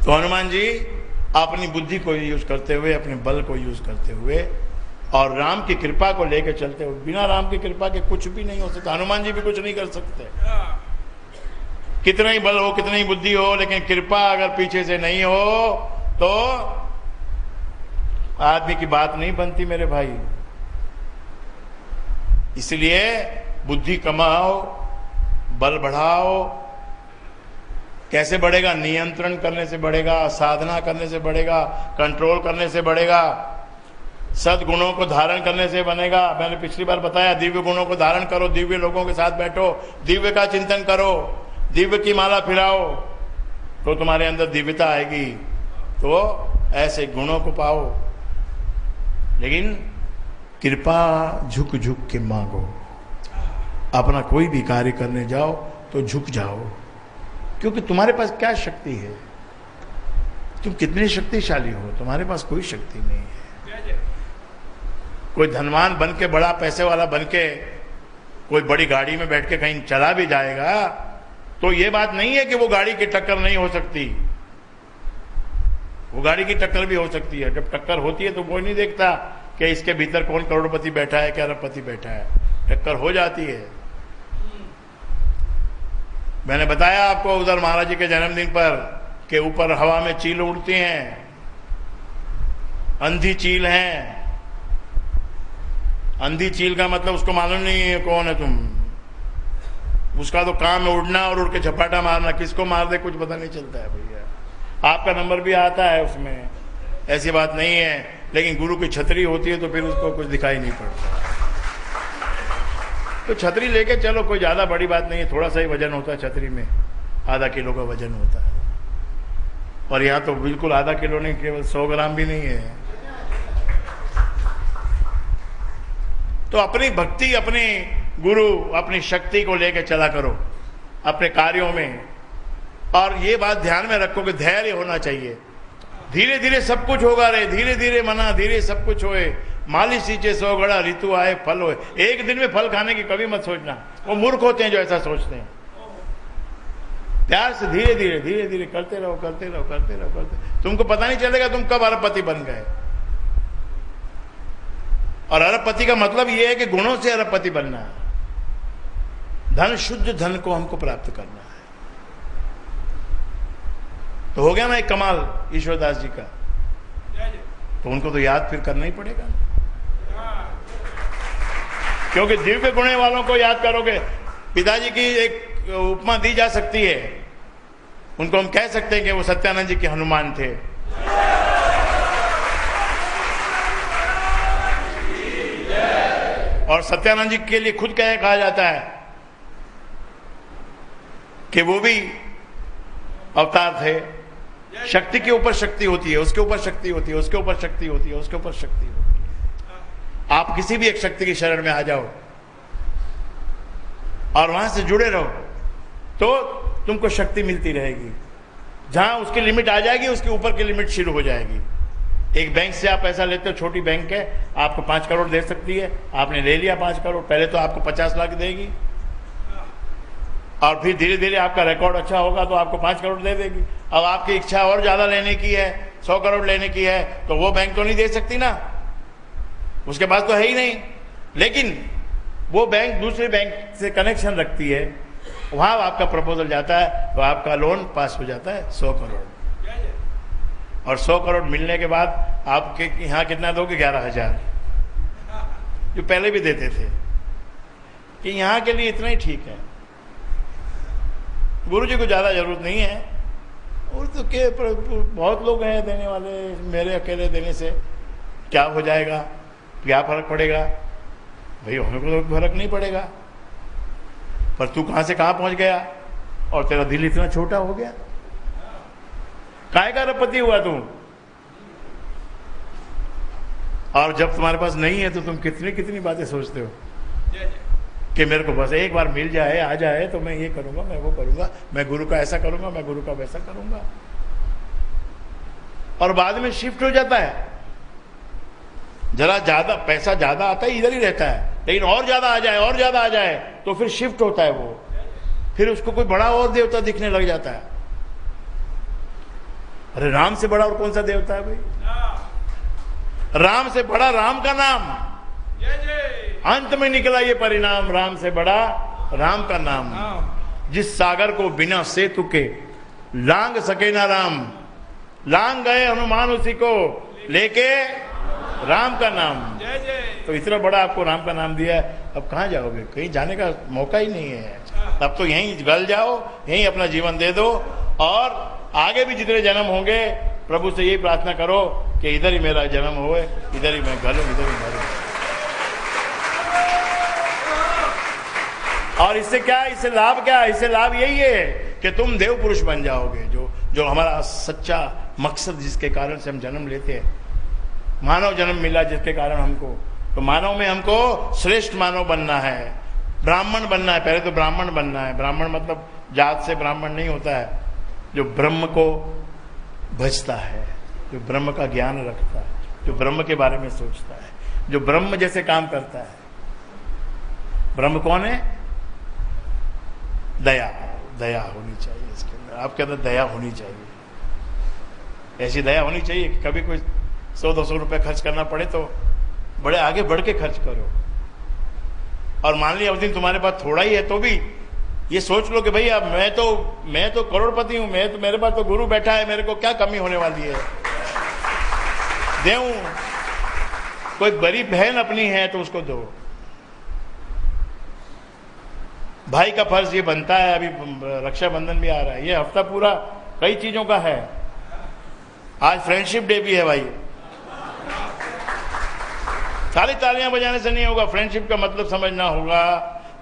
तो हनुमान जी अपनी बुद्धि को यूज करते हुए, अपने बल को यूज करते हुए और राम की कृपा को लेकर चलते हुए, बिना राम की कृपा के कुछ भी नहीं हो सकता। हनुमान जी भी कुछ नहीं कर सकते, कितना ही बल हो, कितनी ही बुद्धि हो, लेकिन कृपा अगर पीछे से नहीं हो तो आदमी की बात नहीं बनती मेरे भाई। इसलिए बुद्धि कमाओ, बल बढ़ाओ। कैसे बढ़ेगा? नियंत्रण करने से बढ़ेगा, साधना करने से बढ़ेगा, कंट्रोल करने से बढ़ेगा, सद्गुणों को धारण करने से बनेगा। मैंने पिछली बार बताया, दिव्य गुणों को धारण करो, दिव्य लोगों के साथ बैठो, दिव्य का चिंतन करो, दिव्य की माला फिराओ, तो तुम्हारे अंदर दिव्यता आएगी। तो ऐसे गुणों को पाओ, लेकिन कृपा झुक झुक के मांगो। अपना कोई भी कार्य करने जाओ तो झुक जाओ, क्योंकि तुम्हारे पास क्या शक्ति है? तुम कितने शक्तिशाली हो? तुम्हारे पास कोई शक्ति नहीं है। कोई धनवान बन के, बड़ा पैसे वाला बन के, कोई बड़ी गाड़ी में बैठ के कहीं चला भी जाएगा तो ये बात नहीं है कि वो गाड़ी की टक्कर नहीं हो सकती। वो गाड़ी की टक्कर भी हो सकती है। जब टक्कर होती है तो कोई नहीं देखता कि इसके भीतर कौन करोड़पति बैठा है, क्या अरबपति बैठा है। टक्कर हो जाती है। मैंने बताया आपको उधर महाराज जी के जन्मदिन पर के ऊपर हवा में चील उड़ती हैं, अंधी चील हैं। अंधी चील का मतलब उसको मालूम नहीं है कौन है तुम। उसका तो काम है उड़ना और उड़ के झपाटा मारना, किसको मार दे कुछ पता नहीं चलता है भैया। आपका नंबर भी आता है उसमें, ऐसी बात नहीं है, लेकिन गुरु की छतरी होती है तो फिर उसको कुछ दिखाई नहीं पड़ता। तो छतरी लेके चलो, कोई ज्यादा बड़ी बात नहीं है। थोड़ा सा ही वजन होता है छतरी में, आधा किलो का वजन होता है। और यहाँ तो बिल्कुल आधा किलो नहीं, केवल 100 ग्राम भी नहीं है। तो अपनी भक्ति, अपने गुरु, अपनी शक्ति को लेकर चला करो अपने कार्यों में। और ये बात ध्यान में रखो कि धैर्य होना चाहिए। धीरे धीरे सब कुछ होगा रे, धीरे धीरे मना, धीरे सब कुछ होए। माली सींचे 100 गड़ा, ऋतु आए फल होए। एक दिन में फल खाने की कभी मत सोचना, वो मूर्ख होते हैं जो ऐसा सोचते हैं। प्यार से धीरे धीरे धीरे धीरे करते रहो, करते रहो, करते रहो, करते। तुमको पता नहीं चलेगा तुम कब अरबपति बन गए। और अरबपति का मतलब यह है कि गुणों से अरबपति बनना है। धन, शुद्ध धन को हमको प्राप्त करना है। तो हो गया ना एक कमाल ईश्वरदास जी का। तो उनको तो याद फिर करना ही पड़ेगा, क्योंकि दिव्य गुणे वालों को याद करोगे। पिताजी की एक उपमा दी जा सकती है, उनको हम कह सकते हैं कि वो सत्यानंद जी के हनुमान थे। और सत्यानंद जी के लिए खुद क्या कहा जाता है कि वो भी अवतार थे। शक्ति के ऊपर शक्ति होती है, उसके ऊपर शक्ति होती है, उसके ऊपर शक्ति होती है, उसके ऊपर शक्ति होती है। आप किसी भी एक शक्ति की शरण में आ जाओ और वहां से जुड़े रहो तो तुमको शक्ति मिलती रहेगी। जहां उसकी लिमिट आ जाएगी, उसके ऊपर की लिमिट शुरू हो जाएगी। एक बैंक से आप पैसा लेते हो, छोटी बैंक है, आपको 5 करोड़ दे सकती है। आपने ले लिया 5 करोड़, पहले तो आपको 50 लाख देगी, और फिर धीरे धीरे आपका रिकॉर्ड अच्छा होगा तो आपको 5 करोड़ दे देगी। अब आपकी इच्छा और ज्यादा लेने की है, 100 करोड़ लेने की है, तो वो बैंक तो नहीं दे सकती ना, उसके पास तो है ही नहीं। लेकिन वो बैंक दूसरे बैंक से कनेक्शन रखती है, वहां आपका प्रपोजल जाता है तो आपका लोन पास हो जाता है 100 करोड़। और 100 करोड़ मिलने के बाद आपके यहाँ कितना दोगे? 11,000, जो पहले भी देते थे कि यहाँ के लिए इतना ही ठीक है, गुरु जी को ज्यादा जरूरत नहीं है। और तो के बहुत लोग हैं देने वाले, मेरे अकेले देने से क्या हो जाएगा, क्या फर्क पड़ेगा? भाई हमें को तो फर्क नहीं पड़ेगा, पर तू कहां से कहां पहुंच गया और तेरा दिल इतना छोटा हो गया। काय का अरबपति हुआ तू? और जब तुम्हारे पास नहीं है तो तुम कितनी कितनी बातें सोचते हो कि मेरे को बस एक बार मिल जाए, आ जाए तो मैं ये करूंगा, मैं वो करूंगा, मैं गुरु का ऐसा करूंगा, मैं गुरु का वैसा करूंगा। और बाद में शिफ्ट हो जाता है। जरा ज्यादा पैसा ज्यादा आता है, इधर ही रहता है, लेकिन और ज्यादा आ जाए, और ज्यादा आ जाए तो फिर शिफ्ट होता है वो, फिर उसको कोई बड़ा और देवता दिखने लग जाता है। अरे राम से बड़ा और कौन सा देवता है भाई? राम से बड़ा राम का नाम, अंत में निकला ये परिणाम, राम से बड़ा राम का नाम। जिस सागर को बिना सेतु के लांग सके ना राम, लांग गए हनुमान उसी को लेके राम का नाम। तो इतना बड़ा आपको राम का नाम दिया है, अब कहाँ जाओगे? कहीं जाने का मौका ही नहीं है। अब तो यहीं गल जाओ, यहीं अपना जीवन दे दो, और आगे भी जितने जन्म होंगे प्रभु से यही प्रार्थना करो कि इधर ही मेरा जन्म होए, इधर ही मैं गलूं, इधर ही मरूं। और इससे क्या, इससे लाभ क्या? इससे लाभ यही है कि तुम देव पुरुष बन जाओगे। जो हमारा सच्चा मकसद, जिसके कारण से हम जन्म लेते हैं, मानव जन्म मिला जिसके कारण हमको, तो मानव में हमको श्रेष्ठ मानव बनना है, ब्राह्मण बनना है। पहले तो ब्राह्मण बनना है। ब्राह्मण मतलब जात से ब्राह्मण नहीं होता है, जो ब्रह्म को भजता है, जो ब्रह्म का ज्ञान रखता है, जो ब्रह्म के बारे में सोचता है, जो ब्रह्म जैसे काम करता है। ब्रह्म कौन है? दया, दया होनी चाहिए इसके अंदर, आपके अंदर दया होनी चाहिए। ऐसी दया होनी चाहिए कि कभी कोई 100-200 रुपए खर्च करना पड़े तो बड़े आगे बढ़ के खर्च करो। और मान लिया उस दिन तुम्हारे पास थोड़ा ही है तो भी ये सोच लो कि भाई अब मैं तो करोड़पति हूं, मेरे पास तो गुरु बैठा है, मेरे को क्या कमी होने वाली है, देऊं। कोई गरीब बहन अपनी है तो उसको दो। भाई का फर्ज ये बनता है। अभी रक्षाबंधन भी आ रहा है, ये हफ्ता पूरा कई चीजों का है। आज फ्रेंडशिप डे भी है भाई। खाली तालियां बजाने से नहीं होगा, फ्रेंडशिप का मतलब समझना होगा,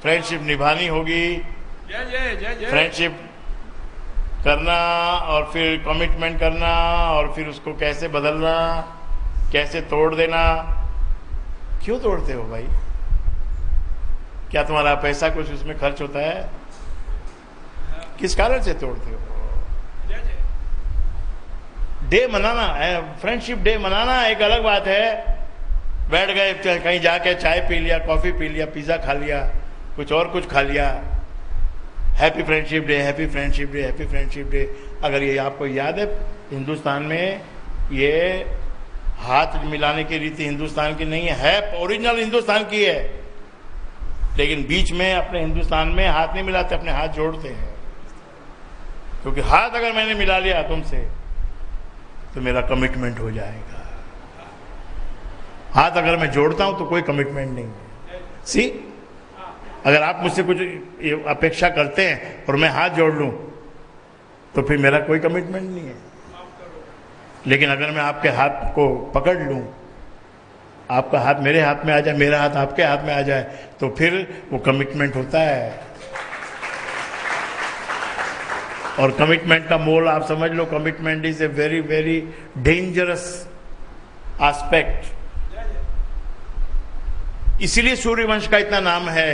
फ्रेंडशिप निभानी होगी, फ्रेंडशिप करना और फिर कमिटमेंट करना और फिर उसको कैसे बदलना, कैसे तोड़ देना। क्यों तोड़ते हो भाई? क्या तुम्हारा पैसा कुछ उसमें खर्च होता है? किस कारण से तोड़ते हो? डे मनाना, फ्रेंडशिप डे मनाना एक अलग बात है। बैठ गए कहीं जाके चाय पी लिया, कॉफी पी लिया, पिज्जा खा लिया, कुछ और कुछ खा लिया, happy friendship day, happy friendship day, happy friendship day. अगर ये आपको याद है, हिंदुस्तान में ये हाथ मिलाने की रीति हिंदुस्तान की नहीं है, ओरिजिनल हिंदुस्तान की है। लेकिन बीच में अपने हिंदुस्तान में हाथ नहीं मिलाते, अपने हाथ जोड़ते हैं। क्योंकि हाथ अगर मैंने मिला लिया तुमसे तो मेरा कमिटमेंट हो जाएगा। हाथ अगर मैं जोड़ता हूं तो कोई कमिटमेंट नहीं है। सी, अगर आप मुझसे कुछ अपेक्षा करते हैं और मैं हाथ जोड़ लूं तो फिर मेरा कोई कमिटमेंट नहीं है। लेकिन अगर मैं आपके हाथ को पकड़ लूं, आपका हाथ मेरे हाथ में आ जाए, मेरा हाथ आपके हाथ में आ जाए, तो फिर वो कमिटमेंट होता है। और कमिटमेंट का मोल आप समझ लो, commitment is a very very dangerous aspect. इसीलिए सूर्यवंश का इतना नाम है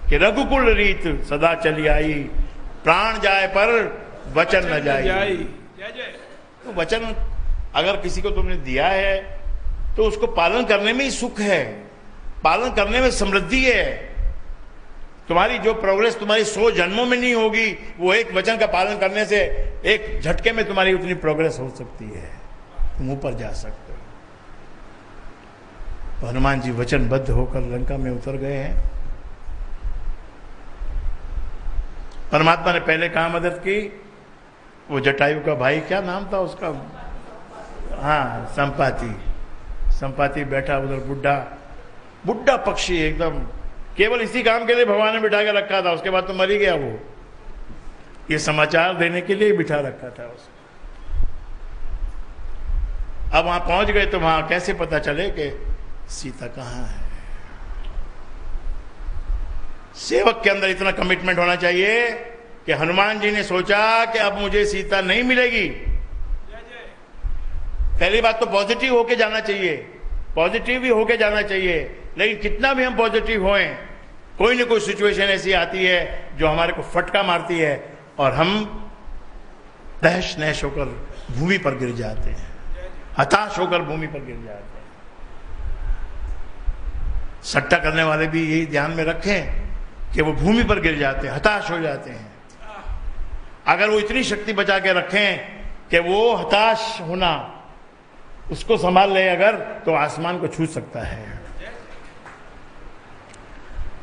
कि रघुकुल रीत सदा चली आई, प्राण जाए पर वचन न जाए। तो वचन अगर किसी को तुमने दिया है तो उसको पालन करने में ही सुख है, पालन करने में समृद्धि है। तुम्हारी जो प्रोग्रेस तुम्हारी 100 जन्मों में नहीं होगी, वो एक वचन का पालन करने से एक झटके में तुम्हारी उतनी प्रोग्रेस हो सकती है, तुम ऊपर जा सकते हो। तो हनुमान जी वचनबद्ध होकर लंका में उतर गए हैं। परमात्मा ने पहले कहाँ मदद की? वो जटायु का भाई, क्या नाम था उसका? हाँ, संपाति। संपाति बैठा उधर, बुढ़ा पक्षी एकदम, केवल इसी काम के लिए भगवान ने बिठा के रखा था, उसके बाद तो मर ही गया वो। ये समाचार देने के लिए बिठा रखा था उसको। अब वहां पहुंच गए तो वहां कैसे पता चले कि सीता कहां है? सेवक के अंदर इतना कमिटमेंट होना चाहिए कि हनुमान जी ने सोचा कि अब मुझे सीता नहीं मिलेगी। पहली बात तो पॉजिटिव होके जाना चाहिए, पॉजिटिव भी होके जाना चाहिए। लेकिन कितना भी हम पॉजिटिव होएं, कोई ना कोई सिचुएशन ऐसी आती है जो हमारे को फटका मारती है और हम तहस नहस होकर भूमि पर गिर जाते हैं, हताश होकर भूमि पर गिर जाते हैं। सट्टा करने वाले भी यही ध्यान में रखें कि वो भूमि पर गिर जाते हैं, हताश हो जाते हैं। अगर वो इतनी शक्ति बचा के रखें कि वो हताश होना उसको संभाल ले अगर, तो आसमान को छू सकता है।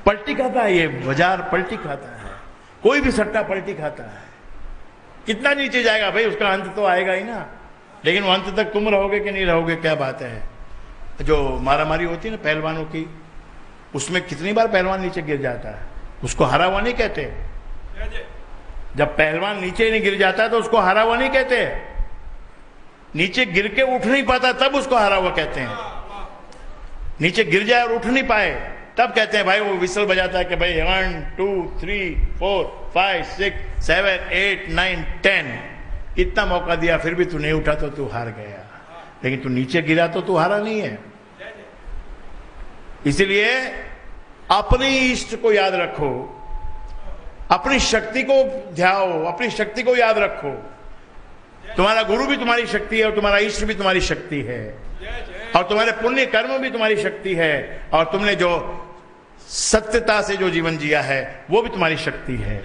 पलटी खाता है, ये बाजार पलटी खाता है, कोई भी सट्टा पलटी खाता है। कितना नीचे जाएगा भाई, उसका अंत तो आएगा ही ना, लेकिन वो अंत तक तुम रहोगे कि नहीं रहोगे, क्या बात है। जो मारामारी होती है ना पहलवानों की, उसमें कितनी बार पहलवान नीचे गिर जाता है, उसको हारा हुआ नहीं कहते। जब पहलवान नीचे नहीं गिर जाता है तो उसको हारा हुआ नहीं कहते, नीचे गिर के उठ नहीं पाता तब उसको हारा हुआ कहते हैं। नीचे गिर जाए और उठ नहीं पाए तब कहते हैं भाई, वो विसल बजाता है कि भाई 1 2 3 4 5 6 7 8 9 10, इतना मौका दिया फिर भी तू नहीं उठा तो तू हार गया, लेकिन तू नीचे गिरा तो तू हारा नहीं है। इसीलिए अपनी इष्ट को याद रखो, अपनी शक्ति को ध्याओ, अपनी शक्ति को याद रखो। तुम्हारा गुरु भी तुम्हारी शक्ति है और तुम्हारा इष्ट भी तुम्हारी शक्ति है, और तुम्हारे पुण्य कर्म भी तुम्हारी शक्ति है, और तुमने जो सत्यता से जो जीवन जिया है वो भी तुम्हारी शक्ति है।